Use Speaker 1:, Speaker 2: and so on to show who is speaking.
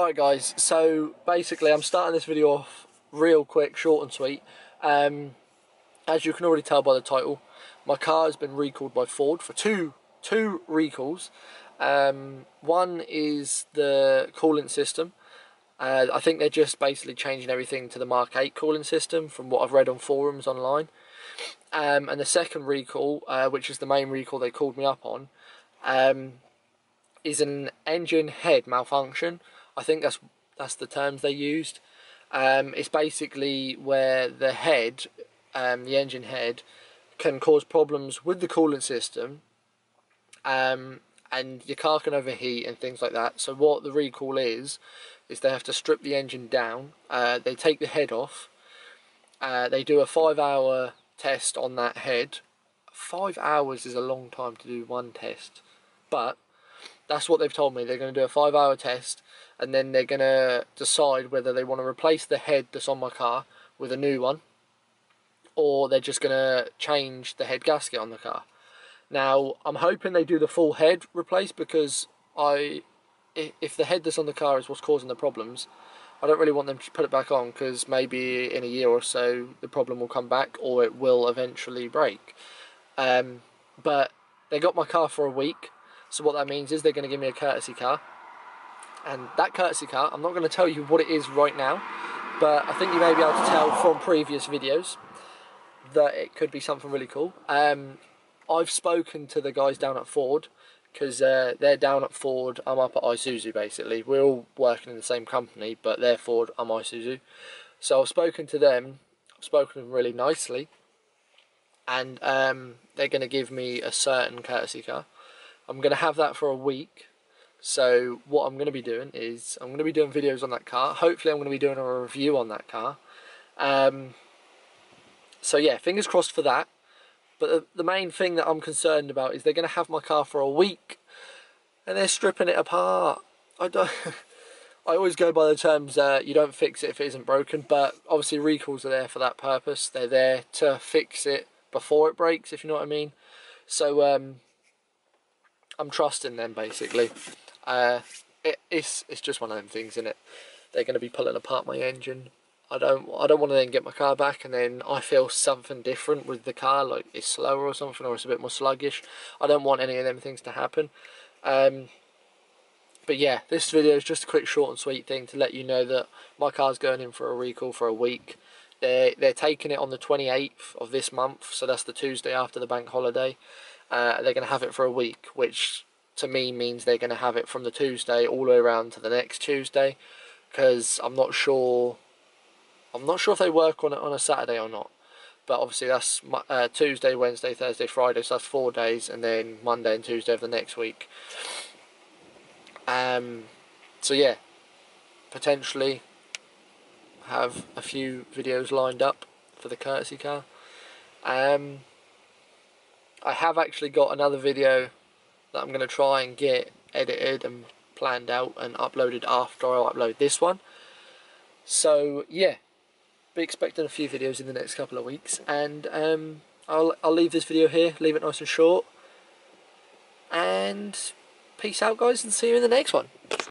Speaker 1: Alright guys, so basically I'm starting this video off real quick, short and sweet. As you can already tell by the title, my car has been recalled by Ford for two recalls. One is the coolant system. I think they're just basically changing everything to the Mark 8 cooling system from what I've read on forums online. And the second recall, which is the main recall they called me up on, is an engine head malfunction. I think that's the terms they used. It's basically where the head, the engine head, can cause problems with the coolant system, and your car can overheat and things like that. So what the recall is they have to strip the engine down. They take the head off. They do a 5-hour test on that head. 5 hours is a long time to do one test, but that's what they've told me. They're going to do a 5-hour test, and then they're going to decide whether they want to replace the head that's on my car with a new one, or they're just going to change the head gasket on the car. Now, I'm hoping they do the full head replace, because if the head that's on the car is what's causing the problems, I don't really want them to put it back on, because maybe in a year or so the problem will come back, or it will eventually break. But they got my car for a week. So what that means is they're going to give me a courtesy car. And that courtesy car, I'm not going to tell you what it is right now, but I think you may be able to tell from previous videos that it could be something really cool. I've spoken to the guys down at Ford, because they're down at Ford, I'm up at Isuzu basically. We're all working in the same company, but they're Ford, I'm Isuzu. So I've spoken to them, I've spoken to them really nicely, and they're going to give me a certain courtesy car. I'm going to have that for a week. So what I'm going to be doing is I'm going to be doing videos on that car. Hopefully I'm going to be doing a review on that car. So yeah, fingers crossed for that. But the main thing that I'm concerned about is they're going to have my car for a week and they're stripping it apart. I always go by the terms, you don't fix it if it isn't broken, but obviously recalls are there for that purpose. They're there to fix it before it breaks, if you know what I mean. So I'm trusting them basically. It's just one of them things, isn't it? They're going to be pulling apart my engine. I don't want to then get my car back and then I feel something different with the car, like it's slower or something, or it's a bit more sluggish. I don't want any of them things to happen. But yeah, this video is just a quick, short and sweet thing to let you know that my car's going in for a recall for a week. They're taking it on the 28th of this month, so that's the Tuesday after the bank holiday. They're going to have it for a week, which to me means they're going to have it from the Tuesday all the way around to the next Tuesday, because I'm not sure if they work on it on a Saturday or not. But obviously that's Tuesday, Wednesday, Thursday, Friday, so that's 4 days, and then Monday and Tuesday of the next week. So yeah, potentially have a few videos lined up for the courtesy car. I have actually got another video that I'm going to try and get edited and planned out and uploaded after I upload this one. So yeah, be expecting a few videos in the next couple of weeks, and I'll leave this video here, leave it nice and short, and peace out guys, and see you in the next one.